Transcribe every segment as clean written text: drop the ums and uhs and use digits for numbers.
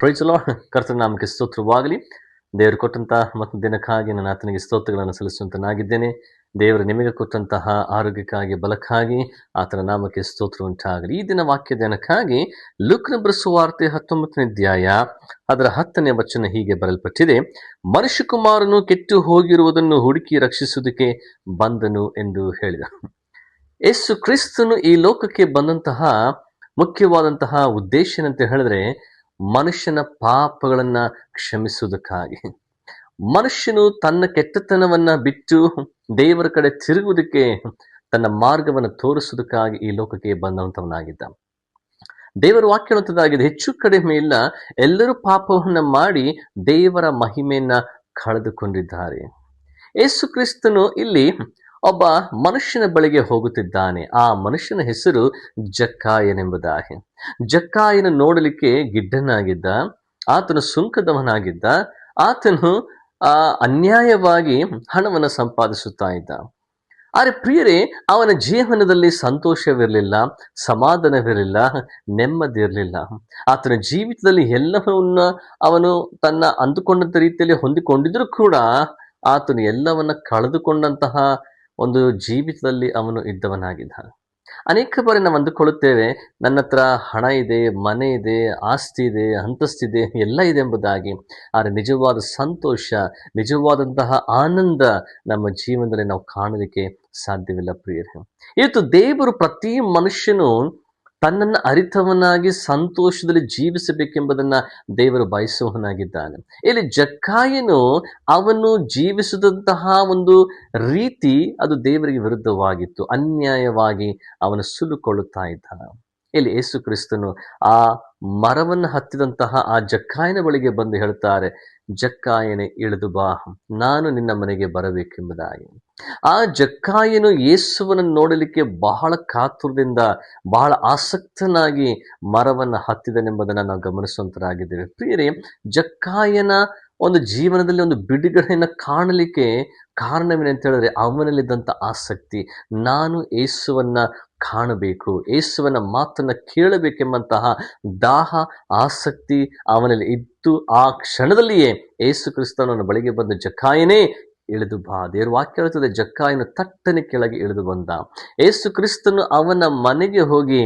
Price lord. ಕರ್ತನ ನಾಮಕ್ಕೆ ಸ್ತೋತ್ರವಾಗಲಿ. ದೇವರು ಕೊಟ್ಟಂತಹ ಮತ್ತು ದಿನಕ್ಕಾಗಿ ನಾನು ಆತನಿಗೆ ಸ್ತೋತ್ರಗಳನ್ನು ಸಲ್ಲಿಸುವಂತನಾಗಿದ್ದೇನೆ. ದೇವರು ನಿಮಗೆ ಕೊಟ್ಟಂತಹ ಆರೋಗ್ಯಕ್ಕಾಗಿ, ಬಲಕ್ಕಾಗಿ ಆತನ ನಾಮಕ್ಕೆ ಸ್ತೋತ್ರ ಉಂಟಾಗಲಿ. ಈ ದಿನ ವಾಕ್ಯ ಧ್ಯಾನಕ್ಕಾಗಿ ಲೂಕನ ಬರೆಸುವಾರ್ತೆ 19ನೇ ಅಧ್ಯಾಯ ಅದರ 10ನೇ ವಚನ ಹೀಗೆ ಬರೆಯಲ್ಪಟ್ಟಿದೆ: ಮನುಷ್ಯಕುಮಾರನು ಕೆಟ್ಟು ಹೋಗಿರುವುದನ್ನು ಹುಡುಕಿ ರಕ್ಷಿಸುವುದಕ್ಕೆ ಬಂದನು ಎಂದು ಹೇಳಿದ. ಯೇಸು ಕ್ರಿಸ್ತನು ಈ ಲೋಕಕ್ಕೆ ಬಂದಂತಹ ಮುಖ್ಯವಾದಂತಹ ಉದ್ದೇಶ ಏನಂತ ಹೇಳಿದ್ರೆ, ಮನುಷ್ಯನ ಪಾಪಗಳನ್ನ ಕ್ಷಮಿಸುವುದಕ್ಕಾಗಿ. ಮನುಷ್ಯನು ತನ್ನ ಕೆಟ್ಟತನವನ್ನ ಬಿಟ್ಟು ದೇವರ ಕಡೆ ತಿರುಗುವುದಕ್ಕೆ, ತನ್ನ ಮಾರ್ಗವನ್ನು ತೋರಿಸುವುದಕ್ಕಾಗಿ ಈ ಲೋಕಕ್ಕೆ ಬಂದಂತವನಾಗಿದ್ದ. ದೇವರ ವಾಕ್ಯ ಹೇಳುವಂತದ್ದಾಗಿದೆ, ಹೆಚ್ಚು ಕಡಿಮೆ ಇಲ್ಲ, ಎಲ್ಲರೂ ಪಾಪವನ್ನ ಮಾಡಿ ದೇವರ ಮಹಿಮೆಯನ್ನ ಕಳೆದುಕೊಂಡಿದ್ದಾರೆ. ಯೇಸು ಕ್ರಿಸ್ತನು ಇಲ್ಲಿ ಒಬ್ಬ ಮನುಷ್ಯನ ಬಳಿಗೆ ಹೋಗುತ್ತಿದ್ದಾನೆ. ಆ ಮನುಷ್ಯನ ಹೆಸರು ಜಕ್ಕಾಯನೆಂಬುದಾಗಿ. ಜಕ್ಕಾಯನ ನೋಡಲಿಕ್ಕೆ ಗಿಡ್ಡನಾಗಿದ್ದ, ಆತನು ಸುಂಕದವನಾಗಿದ್ದ, ಆತನು ಅನ್ಯಾಯವಾಗಿ ಹಣವನ್ನು ಸಂಪಾದಿಸುತ್ತಾ ಇದ್ದ. ಆದರೆ ಪ್ರಿಯರೇ, ಅವನ ಜೀವನದಲ್ಲಿ ಸಂತೋಷವಿರಲಿಲ್ಲ, ಸಮಾಧಾನವಿರಲಿಲ್ಲ, ನೆಮ್ಮದಿ ಇರಲಿಲ್ಲ. ಆತನ ಜೀವಿತದಲ್ಲಿ ಎಲ್ಲವನ್ನ ಅವನು ತನ್ನ ಅಂದುಕೊಂಡಂತ ರೀತಿಯಲ್ಲಿ ಹೊಂದಿಕೊಂಡಿದ್ರೂ ಕೂಡ ಆತನು ಎಲ್ಲವನ್ನ ಕಳೆದುಕೊಂಡಂತಹ ಒಂದು ಜೀವಿತದಲ್ಲಿ ಅವನು ಇದ್ದವನಾಗಿದ್ದ. ಅನೇಕ ಬಾರಿ ನಾವು ಅಂದುಕೊಳ್ಳುತ್ತೇವೆ, ನನ್ನ ಹತ್ರ ಹಣ ಇದೆ, ಮನೆ ಇದೆ, ಆಸ್ತಿ ಇದೆ, ಅಂತಸ್ತಿದೆ, ಎಲ್ಲ ಇದೆ ಎಂಬುದಾಗಿ. ಆದರೆ ನಿಜವಾದ ಸಂತೋಷ, ನಿಜವಾದಂತಹ ಆನಂದ ನಮ್ಮ ಜೀವನದಲ್ಲಿ ನಾವು ಕಾಣಲಿಕ್ಕೆ ಸಾಧ್ಯವಿಲ್ಲ ಪ್ರಿಯರೇ. ಇವತ್ತು ದೇವರು ಪ್ರತಿ ಮನುಷ್ಯನು ತನ್ನನ್ನು ಅರಿತವನಾಗಿ ಸಂತೋಷದಲ್ಲಿ ಜೀವಿಸಬೇಕೆಂಬುದನ್ನ ದೇವರು ಬಯಸುವವನಾಗಿದ್ದಾನೆ. ಇಲ್ಲಿ ಜಕ್ಕಾಯನು ಅವನು ಜೀವಿಸಿದಂತಹ ಒಂದು ರೀತಿ ಅದು ದೇವರಿಗೆ ವಿರುದ್ಧವಾಗಿತ್ತು. ಅನ್ಯಾಯವಾಗಿ ಅವನು ಸುಲುಕೊಳ್ಳುತ್ತಾ ಇದ್ದ. ಇಲ್ಲಿ ಯೇಸು ಕ್ರಿಸ್ತನು ಆ ಮರವನ್ನು ಹತ್ತಿದಂತಹ ಆ ಜಕ್ಕಾಯನ ಬಳಿಗೆ ಬಂದು ಹೇಳ್ತಾರೆ, ಜಕ್ಕಾಯನೇ ಇಳಿದು ಬಾ, ನಾನು ನಿನ್ನ ಮನೆಗೆ ಬರಬೇಕೆಂಬುದಾಗಿ. ಆ ಜಕ್ಕಾಯನು ಯೇಸುವನ್ನು ನೋಡಲಿಕ್ಕೆ ಬಹಳ ಕಾತುರದಿಂದ, ಬಹಳ ಆಸಕ್ತನಾಗಿ ಮರವನ್ನು ಹತ್ತಿದನೆಂಬುದನ್ನು ನಾವು ಗಮನಿಸುವಂತರಾಗಿದ್ದೇವೆ. ಪ್ರಿಯರೇ, ಜಕ್ಕಾಯನ ಒಂದು ಜೀವನದಲ್ಲಿ ಒಂದು ಬಿಡುಗಡೆಯನ್ನು ಕಾಣಲಿಕ್ಕೆ ಕಾರಣವೇನಂತ ಹೇಳಿದ್ರೆ, ಅವನಲ್ಲಿದ್ದಂಥ ಆಸಕ್ತಿ. ನಾನು ಯೇಸುವನ್ನ ಕಾಣಬೇಕು, ಯೇಸುವನ ಮಾತನ್ನ ಕೇಳಬೇಕೆಂಬಂತಹ ದಾಹ, ಆಸಕ್ತಿ ಅವನಲ್ಲಿ ಇದ್ದು, ಆ ಕ್ಷಣದಲ್ಲಿಯೇ ಯೇಸು ಕ್ರಿಸ್ತನ ಬಳಿಗೆ ಬಂದ ಜಕ್ಕಾಯನೇ ಇಳಿದು ಬಾ. ದೇವರ ವಾಕ್ಯ ಹೇಳ್ತದೆ, ಜಕ್ಕಾಯನು ತಟ್ಟನೆ ಕೆಳಗೆ ಇಳಿದು ಬಂದ. ಯೇಸು ಕ್ರಿಸ್ತನು ಅವನ ಮನೆಗೆ ಹೋಗಿ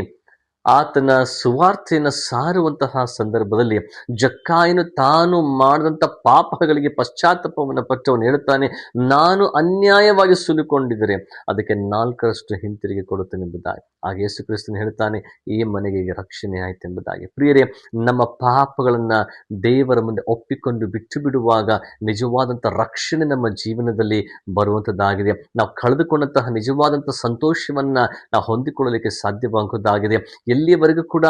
ಆತನ ಸುವಾರ್ತೆಯನ್ನು ಸಾರುವಂತಹ ಸಂದರ್ಭದಲ್ಲಿ ಜಕ್ಕಾಯನು ತಾನು ಮಾಡಿದಂಥ ಪಾಪಗಳಿಗೆ ಪಶ್ಚಾತ್ತಾಪವನ್ನು ಪಟ್ಟವನು ಹೇಳ್ತಾನೆ, ನಾನು ಅನ್ಯಾಯವಾಗಿ ಸುಲಿಕೊಂಡಿದ್ದರೆ ಅದಕ್ಕೆ 4ರಷ್ಟು ಹಿಂತಿರುಗಿ ಕೊಡುತ್ತೇನೆ ಎಂಬುದಾಗಿ. ಆಗ ಯೇಸು ಕ್ರಿಸ್ತನು ಹೇಳ್ತಾನೆ, ಈ ಮನೆಗೆ ರಕ್ಷಣೆ ಆಯ್ತು ಎಂಬುದಾಗಿ. ಪ್ರಿಯರೇ, ನಮ್ಮ ಪಾಪಗಳನ್ನ ದೇವರ ಮುಂದೆ ಒಪ್ಪಿಕೊಂಡು ಬಿಟ್ಟು ಬಿಡುವಾಗ ನಿಜವಾದಂಥ ರಕ್ಷಣೆ ನಮ್ಮ ಜೀವನದಲ್ಲಿ ಬರುವಂಥದ್ದಾಗಿದೆ. ನಾವು ಕಳೆದುಕೊಂಡಂತಹ ನಿಜವಾದಂಥ ಸಂತೋಷವನ್ನ ನಾವು ಹೊಂದಿಕೊಳ್ಳಲಿಕ್ಕೆ ಸಾಧ್ಯವಾಗುವುದಾಗಿದೆ. ಎಲ್ಲಿಯವರೆಗೂ ಕೂಡ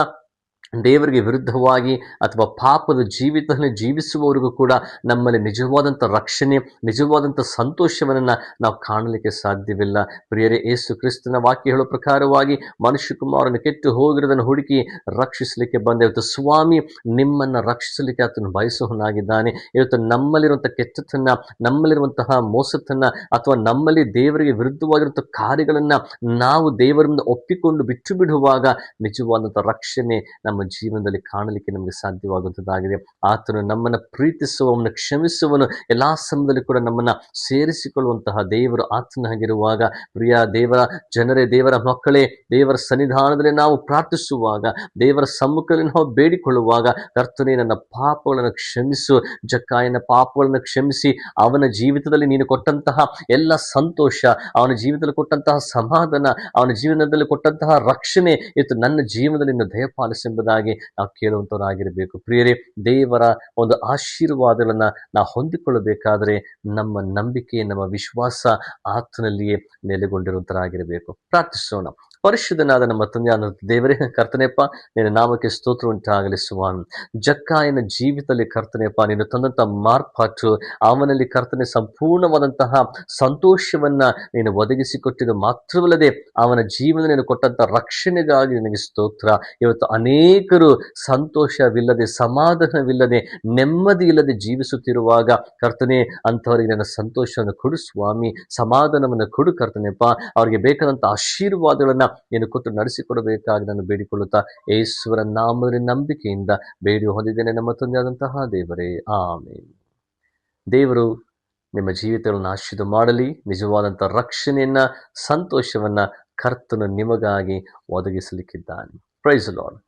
ದೇವರಿಗೆ ವಿರುದ್ಧವಾಗಿ ಅಥವಾ ಪಾಪದ ಜೀವಿತದಲ್ಲಿ ಜೀವಿಸುವವರಿಗೂ ಕೂಡ ನಮ್ಮಲ್ಲಿ ನಿಜವಾದಂಥ ರಕ್ಷಣೆ, ನಿಜವಾದಂಥ ಸಂತೋಷವನ್ನು ನಾವು ಕಾಣಲಿಕ್ಕೆ ಸಾಧ್ಯವಿಲ್ಲ. ಪ್ರಿಯರೇ, ಯೇಸು ಕ್ರಿಸ್ತನ ವಾಕ್ಯ ಹೇಳೋ ಪ್ರಕಾರವಾಗಿ ಮನುಷ್ಯಕುಮಾರನು ಕೆಟ್ಟು ಹೋಗಿರೋದನ್ನು ಹುಡುಕಿ ರಕ್ಷಿಸಲಿಕ್ಕೆ ಬಂದ. ಇವತ್ತು ಸ್ವಾಮಿ ನಿಮ್ಮನ್ನು ರಕ್ಷಿಸಲಿಕ್ಕೆ ಆತನು ಬಯಸುವನಾಗಿದ್ದಾನೆ. ಇವತ್ತು ನಮ್ಮಲ್ಲಿರುವಂಥ ಕೆಟ್ಟತನ, ನಮ್ಮಲ್ಲಿರುವಂತಹ ಮೋಸತನ ಅಥವಾ ನಮ್ಮಲ್ಲಿ ದೇವರಿಗೆ ವಿರುದ್ಧವಾಗಿರುವಂಥ ಕಾರ್ಯಗಳನ್ನು ನಾವು ದೇವರಿಂದ ಒಪ್ಪಿಕೊಂಡು ಬಿಟ್ಟು ಬಿಡುವಾಗ ನಿಜವಾದಂಥ ರಕ್ಷಣೆ ನಮ್ಮ ಜೀವನದಲ್ಲಿ ಕಾಣಲಿಕ್ಕೆ ನಮಗೆ ಸಾಧ್ಯವಾಗುವಂಥದ್ದಾಗಿದೆ. ಆತನು ನಮ್ಮನ್ನು ಪ್ರೀತಿಸುವವನು, ಕ್ಷಮಿಸುವವನು, ಎಲ್ಲಾ ಸಮಯದಲ್ಲಿ ಕೂಡ ನಮ್ಮನ್ನ ಸೇರಿಸಿಕೊಳ್ಳುವಂತಹ ದೇವರು ಆತನಾಗಿರುವಾಗ, ಪ್ರಿಯ ದೇವರ ಜನರೇ, ದೇವರ ಮಕ್ಕಳೇ, ದೇವರ ಸನ್ನಿಧಾನದಲ್ಲಿ ನಾವು ಪ್ರಾರ್ಥಿಸುವಾಗ, ದೇವರ ಸಮ್ಮುಖದಲ್ಲಿ ನಾವು ಬೇಡಿಕೊಳ್ಳುವಾಗ, ಕರ್ತನೇ ನನ್ನ ಪಾಪಗಳನ್ನು ಕ್ಷಮಿಸು, ಜಕ್ಕಾಯನ ಪಾಪಗಳನ್ನು ಕ್ಷಮಿಸಿ ಅವನ ಜೀವಿತದಲ್ಲಿ ನೀನು ಕೊಟ್ಟಂತಹ ಎಲ್ಲ ಸಂತೋಷ, ಅವನ ಜೀವಿತದಲ್ಲಿ ಕೊಟ್ಟಂತಹ ಸಮಾಧಾನ, ಅವನ ಜೀವನದಲ್ಲಿ ಕೊಟ್ಟಂತಹ ರಕ್ಷಣೆ ಇವತ್ತು ನನ್ನ ಜೀವನದಲ್ಲಿ ನೀನು ದಯಪಾಲಿಸೆಂಬುದಾಗಿ ನಾವು ಕೇಳುವಂತವರಾಗಿರಬೇಕು. ಪ್ರಿಯರೇ, ದೇವರ ಒಂದು ಆಶೀರ್ವಾದಗಳನ್ನ ನಾವು ಹೊಂದಿಕೊಳ್ಳಬೇಕಾದರೆ ನಮ್ಮ ನಂಬಿಕೆ, ನಮ್ಮ ವಿಶ್ವಾಸ ಆತನಲ್ಲಿಯೇ ನೆಲೆಗೊಂಡಿರುವಂತರಾಗಿರಬೇಕು. ಪ್ರಾರ್ಥಿಸೋಣ. ಪರಿಶುದ್ಧನಾದ ನಮ್ಮ ತಂದೆಯಾದ ದೇವರೇ, ಕರ್ತನೆಪ್ಪ, ನಿನ್ನ ನಾಮಕ್ಕೆ ಸ್ತೋತ್ರ ಉಂಟಾಗಲಿ ಸ್ವಾಮಿ. ಜಕ್ಕಾಯನ ಜೀವಿತದಲ್ಲಿ ಕರ್ತನೆಪ್ಪ ನೀನು ತಂದಂಥ ಮಾರ್ಪಾಟು, ಅವನಲ್ಲಿ ಕರ್ತನೆ ಸಂಪೂರ್ಣವಾದಂತಹ ಸಂತೋಷವನ್ನ ನೀನು ಒದಗಿಸಿಕೊಟ್ಟಿದ್ದು ಮಾತ್ರವಲ್ಲದೆ ಅವನ ಜೀವನ ನೀನು ಕೊಟ್ಟಂತ ರಕ್ಷಣೆಗಾಗಿ ನಿನಗೆ ಸ್ತೋತ್ರ. ಇವತ್ತು ಅನೇಕರು ಸಂತೋಷವಿಲ್ಲದೆ, ಸಮಾಧಾನವಿಲ್ಲದೆ, ನೆಮ್ಮದಿ ಇಲ್ಲದೆ ಜೀವಿಸುತ್ತಿರುವಾಗ ಕರ್ತನೆ, ಅಂಥವರಿಗೆ ನನ್ನ ಸಂತೋಷವನ್ನು ಕೊಡು ಸ್ವಾಮಿ, ಸಮಾಧಾನವನ್ನು ಕೊಡು ಕರ್ತನೆಪ್ಪ. ಅವರಿಗೆ ಬೇಕಾದಂಥ ಆಶೀರ್ವಾದಗಳನ್ನ ನೀನು ಕೊಟ್ಟು ನಡೆಸಿಕೊಡಬೇಕಾಗಿ ನಾನು ಬೇಡಿಕೊಳ್ಳುತ್ತಾ ಯೇಸುವಿನ ನಾಮದಲ್ಲಿ ನಂಬಿಕೆಯಿಂದ ಬೇಡಿ ಹೊಂದಿದ್ದೇನೆ ನಮ್ಮ ತಂದೆಯಾದಂತಹ ದೇವರೇ, ಆಮೆನ್. ದೇವರು ನಿಮ್ಮ ಜೀವಿತಗಳನ್ನು ಆಶೀರ್ವಾದ ಮಾಡಲಿ. ನಿಜವಾದಂಥ ರಕ್ಷಣೆಯನ್ನ, ಸಂತೋಷವನ್ನ ಕರ್ತನು ನಿಮಗಾಗಿ ಒದಗಿಸಲಿಕ್ಕಿದ್ದಾನೆ. Price lord.